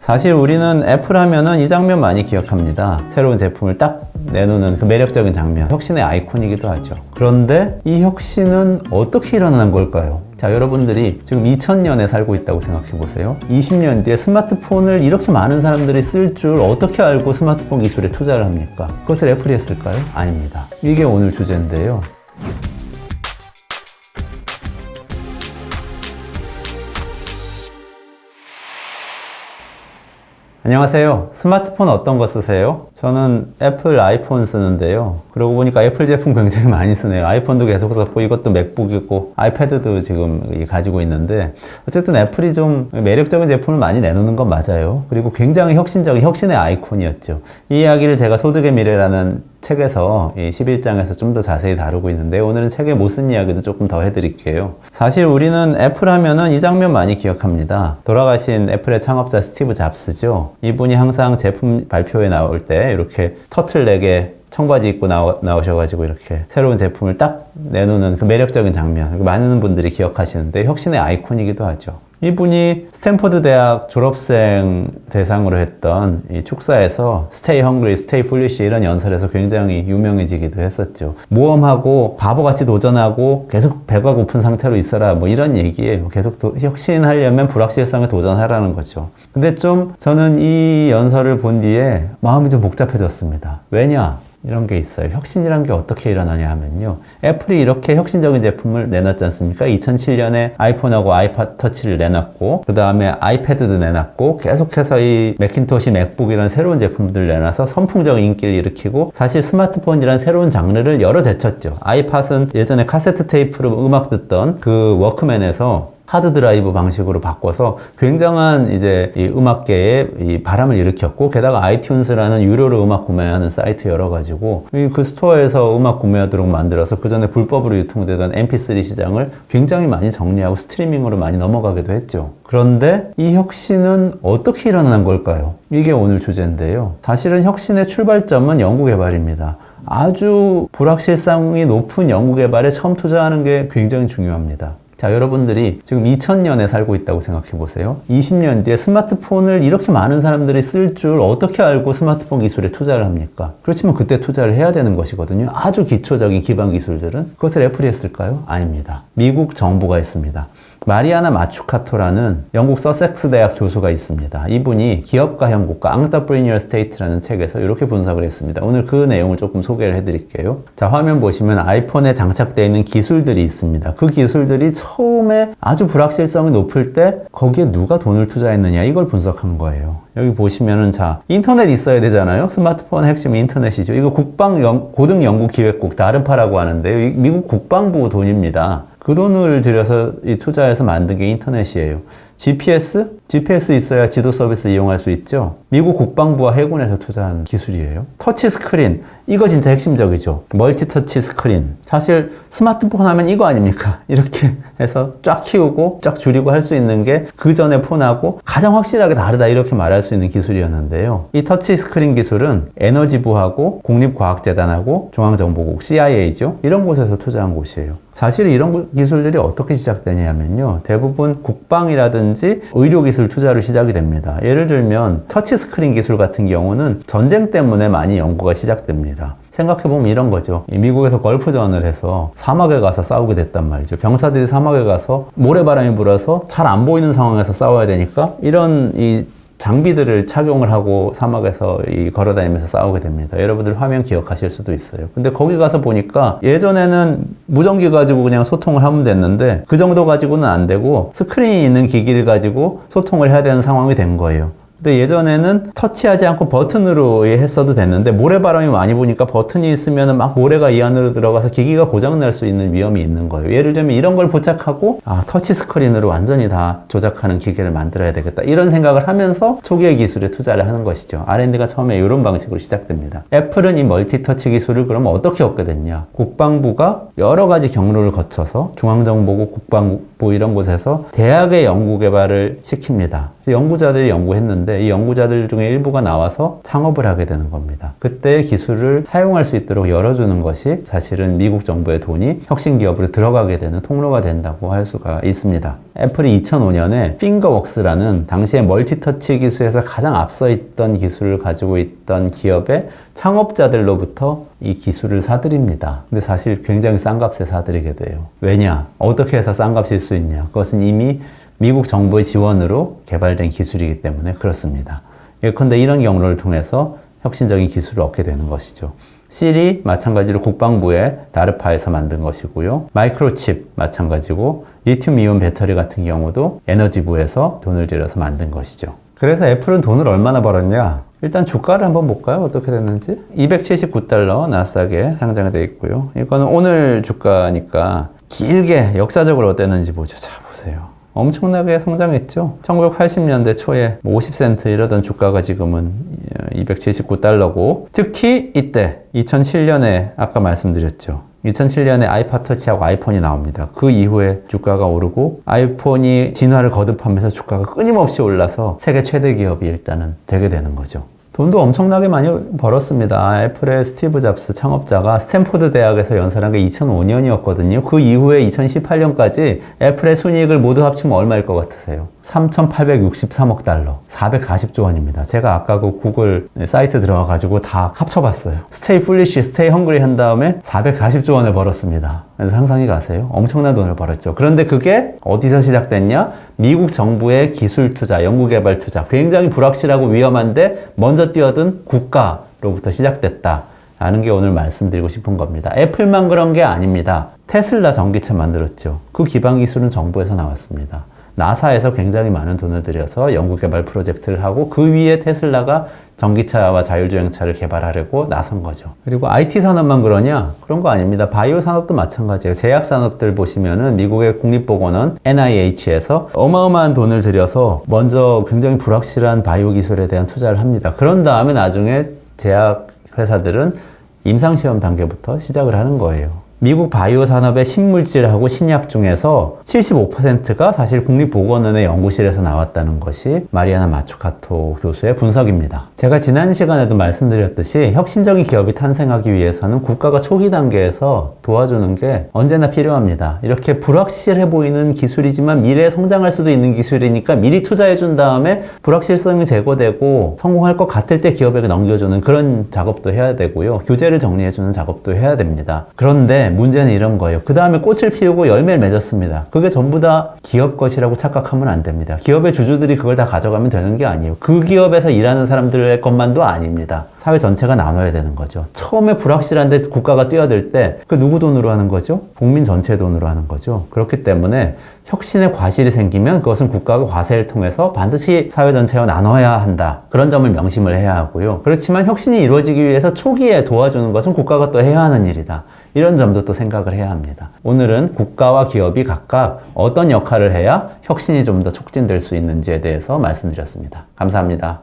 사실 우리는 애플 하면은 이 장면 많이 기억합니다. 새로운 제품을 딱 내놓는 그 매력적인 장면, 혁신의 아이콘이기도 하죠. 그런데 이 혁신은 어떻게 일어나는 걸까요? 자, 여러분들이 지금 2000년에 살고 있다고 생각해 보세요. 20년 뒤에 스마트폰을 이렇게 많은 사람들이 쓸 줄 어떻게 알고 스마트폰 기술에 투자를 합니까? 그것을 애플이 했을까요? 아닙니다. 이게 오늘 주제인데요. 안녕하세요. 스마트폰 어떤 거 쓰세요? 저는 애플 아이폰 쓰는데요. 그러고 보니까 애플 제품 굉장히 많이 쓰네요. 아이폰도 계속 썼고 이것도 맥북이고 아이패드도 지금 가지고 있는데 어쨌든 애플이 좀 매력적인 제품을 많이 내놓는 건 맞아요. 그리고 굉장히 혁신적인 혁신의 아이콘이었죠. 이 이야기를 제가 소득의 미래라는 책에서 이 11장에서 좀 더 자세히 다루고 있는데 오늘은 책에 못 쓴 이야기도 조금 더 해드릴게요. 사실 우리는 애플 하면은 이 장면 많이 기억합니다. 돌아가신 애플의 창업자 스티브 잡스죠. 이분이 항상 제품 발표회 나올 때 이렇게 터틀넥에 청바지 입고 나오셔가지고 이렇게 새로운 제품을 딱 내놓는 그 매력적인 장면, 많은 분들이 기억하시는데 혁신의 아이콘이기도 하죠. 이분이 스탠포드 대학 졸업생 대상으로 했던 이 축사에서 Stay Hungry, Stay Foolish 이런 연설에서 굉장히 유명해지기도 했었죠. 모험하고 바보같이 도전하고 계속 배가 고픈 상태로 있어라 뭐 이런 얘기예요. 계속 혁신하려면 불확실성에 도전하라는 거죠. 근데 좀 저는 이 연설을 본 뒤에 마음이 좀 복잡해졌습니다. 왜냐? 이런 게 있어요. 혁신이란 게 어떻게 일어나냐 하면요. 애플이 이렇게 혁신적인 제품을 내놨지 않습니까? 2007년에 아이폰하고 아이팟 터치를 내놨고 그 다음에 아이패드도 내놨고 계속해서 이 매킨토시, 맥북 이런 새로운 제품들을 내놔서 선풍적인 인기를 일으키고 사실 스마트폰이란 새로운 장르를 열어 제쳤죠. 아이팟은 예전에 카세트 테이프로 음악 듣던 그 워크맨에서 하드 드라이브 방식으로 바꿔서 굉장한 이제 이 음악계에 이 바람을 일으켰고 게다가 아이튠즈라는 유료로 음악 구매하는 사이트 열어가지고 그 스토어에서 음악 구매하도록 만들어서 그 전에 불법으로 유통되던 MP3 시장을 굉장히 많이 정리하고 스트리밍으로 많이 넘어가기도 했죠. 그런데 이 혁신은 어떻게 일어나는 걸까요? 이게 오늘 주제인데요. 사실은 혁신의 출발점은 연구개발입니다. 아주 불확실성이 높은 연구개발에 처음 투자하는 게 굉장히 중요합니다. 자, 여러분들이 지금 2000년에 살고 있다고 생각해 보세요. 20년 뒤에 스마트폰을 이렇게 많은 사람들이 쓸 줄 어떻게 알고 스마트폰 기술에 투자를 합니까? 그렇지만 그때 투자를 해야 되는 것이거든요. 아주 기초적인 기반 기술들은. 그것을 애플이 했을까요? 아닙니다. 미국 정부가 했습니다. 마리아나 마추카토라는 영국 서섹스 대학 교수가 있습니다. 이분이 기업가 형국가 Entrepreneur State라는 책에서 이렇게 분석을 했습니다. 오늘 그 내용을 조금 소개를 해드릴게요. 자, 화면 보시면 아이폰에 장착되어 있는 기술들이 있습니다. 그 기술들이 처음에 아주 불확실성이 높을 때 거기에 누가 돈을 투자했느냐 이걸 분석한 거예요. 여기 보시면은 자, 인터넷 있어야 되잖아요. 스마트폰의 핵심은 인터넷이죠. 이거 고등연구기획국 다르파라고 하는데요. 미국 국방부 돈입니다. 그 돈을 들여서 이 투자해서 만든 게 인터넷이에요. GPS 있어야 지도 서비스 이용할 수 있죠. 미국 국방부와 해군에서 투자한 기술이에요. 터치 스크린, 이거 진짜 핵심적이죠. 멀티 터치 스크린. 사실 스마트폰 하면 이거 아닙니까? 이렇게 해서 쫙 키우고 쫙 줄이고 할 수 있는 게 그 전에 폰하고 가장 확실하게 다르다 이렇게 말할 수 있는 기술이었는데요. 이 터치 스크린 기술은 에너지부하고 국립과학재단하고 중앙정보국 CIA죠. 이런 곳에서 투자한 곳이에요. 사실 이런 기술들이 어떻게 시작되냐면요. 대부분 국방이라든지 의료기술 투자로 시작이 됩니다. 예를 들면 터치 스크린 기술 같은 경우는 전쟁 때문에 많이 연구가 시작됩니다. 생각해보면 이런 거죠. 미국에서 걸프전을 해서 사막에 가서 싸우게 됐단 말이죠. 병사들이 사막에 가서 모래바람이 불어서 잘 안 보이는 상황에서 싸워야 되니까 이런 이 장비들을 착용을 하고 사막에서 걸어다니면서 싸우게 됩니다. 여러분들 화면 기억하실 수도 있어요. 근데 거기 가서 보니까 예전에는 무전기 가지고 그냥 소통을 하면 됐는데 그 정도 가지고는 안 되고 스크린이 있는 기기를 가지고 소통을 해야 되는 상황이 된 거예요. 근데 예전에는 터치하지 않고 버튼으로 했어도 됐는데 모래바람이 많이 부니까 버튼이 있으면 막 모래가 이 안으로 들어가서 기기가 고장날 수 있는 위험이 있는 거예요. 예를 들면 이런 걸 포착하고 터치 스크린으로 완전히 다 조작하는 기계를 만들어야 되겠다 이런 생각을 하면서 초기의 기술에 투자를 하는 것이죠. R&D가 처음에 이런 방식으로 시작됩니다. 애플은 이 멀티 터치 기술을 그럼 어떻게 얻게 됐냐? 국방부가 여러 가지 경로를 거쳐서 중앙정보국, 국방부, 뭐 이런 곳에서 대학의 연구 개발을 시킵니다. 연구자들이 연구했는데 이 연구자들 중에 일부가 나와서 창업을 하게 되는 겁니다. 그때 기술을 사용할 수 있도록 열어주는 것이 사실은 미국 정부의 돈이 혁신 기업으로 들어가게 되는 통로가 된다고 할 수가 있습니다. 애플이 2005년에 핑거웍스라는 당시에 멀티터치 기술에서 가장 앞서 있던 기술을 가지고 있던 기업의 창업자들로부터 이 기술을 사들입니다. 근데 사실 굉장히 싼 값에 사들이게 돼요. 왜냐? 어떻게 해서 싼 값일 수 있냐? 그것은 이미 미국 정부의 지원으로 개발된 기술이기 때문에 그렇습니다. 예컨대 이런 경로를 통해서 혁신적인 기술을 얻게 되는 것이죠. 실이 마찬가지로 국방부의 다르파에서 만든 것이고요. 마이크로칩 마찬가지고 리튬이온 배터리 같은 경우도 에너지부에서 돈을 들여서 만든 것이죠. 그래서 애플은 돈을 얼마나 벌었냐? 일단 주가를 한번 볼까요? 어떻게 됐는지. $279 나스닥에 상장이 되어 있고요. 이거는 오늘 주가니까 길게 역사적으로 어땠는지 보죠. 자, 보세요. 엄청나게 성장했죠. 1980년대 초에 50센트 이러던 주가가 지금은 $279고 특히 이때 2007년에 아까 말씀드렸죠. 2007년에 아이팟 터치하고 아이폰이 나옵니다. 그 이후에 주가가 오르고 아이폰이 진화를 거듭하면서 주가가 끊임없이 올라서 세계 최대 기업이 일단은 되게 되는 거죠. 돈도 엄청나게 많이 벌었습니다. 애플의 스티브 잡스 창업자가 스탠포드 대학에서 연설한 게 2005년이었거든요. 그 이후에 2018년까지 애플의 순이익을 모두 합치면 얼마일 것 같으세요? 3,863억 달러, 440조 원입니다. 제가 아까 그 구글 사이트 들어가가지고 다 합쳐봤어요. Stay foolish, stay hungry 한 다음에 440조 원을 벌었습니다. 그래서 상상이 가세요? 엄청난 돈을 벌었죠. 그런데 그게 어디서 시작됐냐? 미국 정부의 기술 투자, 연구개발 투자, 굉장히 불확실하고 위험한데 먼저 뛰어든 국가로부터 시작됐다라는 게 오늘 말씀드리고 싶은 겁니다. 애플만 그런 게 아닙니다. 테슬라 전기차 만들었죠. 그 기반 기술은 정부에서 나왔습니다. 나사에서 굉장히 많은 돈을 들여서 연구개발 프로젝트를 하고 그 위에 테슬라가 전기차와 자율주행차를 개발하려고 나선 거죠. 그리고 IT 산업만 그러냐? 그런 거 아닙니다. 바이오 산업도 마찬가지예요. 제약 산업들 보시면은 미국의 국립보건원 NIH에서 어마어마한 돈을 들여서 먼저 굉장히 불확실한 바이오 기술에 대한 투자를 합니다. 그런 다음에 나중에 제약 회사들은 임상시험 단계부터 시작을 하는 거예요. 미국 바이오 산업의 신물질하고 신약 중에서 75%가 사실 국립보건원의 연구실에서 나왔다는 것이 마리아나 마츠카토 교수의 분석입니다. 제가 지난 시간에도 말씀드렸듯이 혁신적인 기업이 탄생하기 위해서는 국가가 초기 단계에서 도와주는 게 언제나 필요합니다. 이렇게 불확실해 보이는 기술이지만 미래에 성장할 수도 있는 기술이니까 미리 투자해 준 다음에 불확실성이 제거되고 성공할 것 같을 때 기업에게 넘겨주는 그런 작업도 해야 되고요. 규제를 정리해 주는 작업도 해야 됩니다. 그런데 문제는 이런 거예요. 그 다음에 꽃을 피우고 열매를 맺었습니다. 그게 전부 다 기업 것이라고 착각하면 안 됩니다. 기업의 주주들이 그걸 다 가져가면 되는 게 아니에요. 그 기업에서 일하는 사람들의 것만도 아닙니다. 사회 전체가 나눠야 되는 거죠. 처음에 불확실한데 국가가 뛰어들 때 그 누구 돈으로 하는 거죠? 국민 전체 돈으로 하는 거죠. 그렇기 때문에 혁신의 과실이 생기면 그것은 국가가 과세를 통해서 반드시 사회 전체와 나눠야 한다. 그런 점을 명심을 해야 하고요. 그렇지만 혁신이 이루어지기 위해서 초기에 도와주는 것은 국가가 또 해야 하는 일이다. 이런 점도 또 생각을 해야 합니다. 오늘은 국가와 기업이 각각 어떤 역할을 해야 혁신이 좀 더 촉진될 수 있는지에 대해서 말씀드렸습니다. 감사합니다.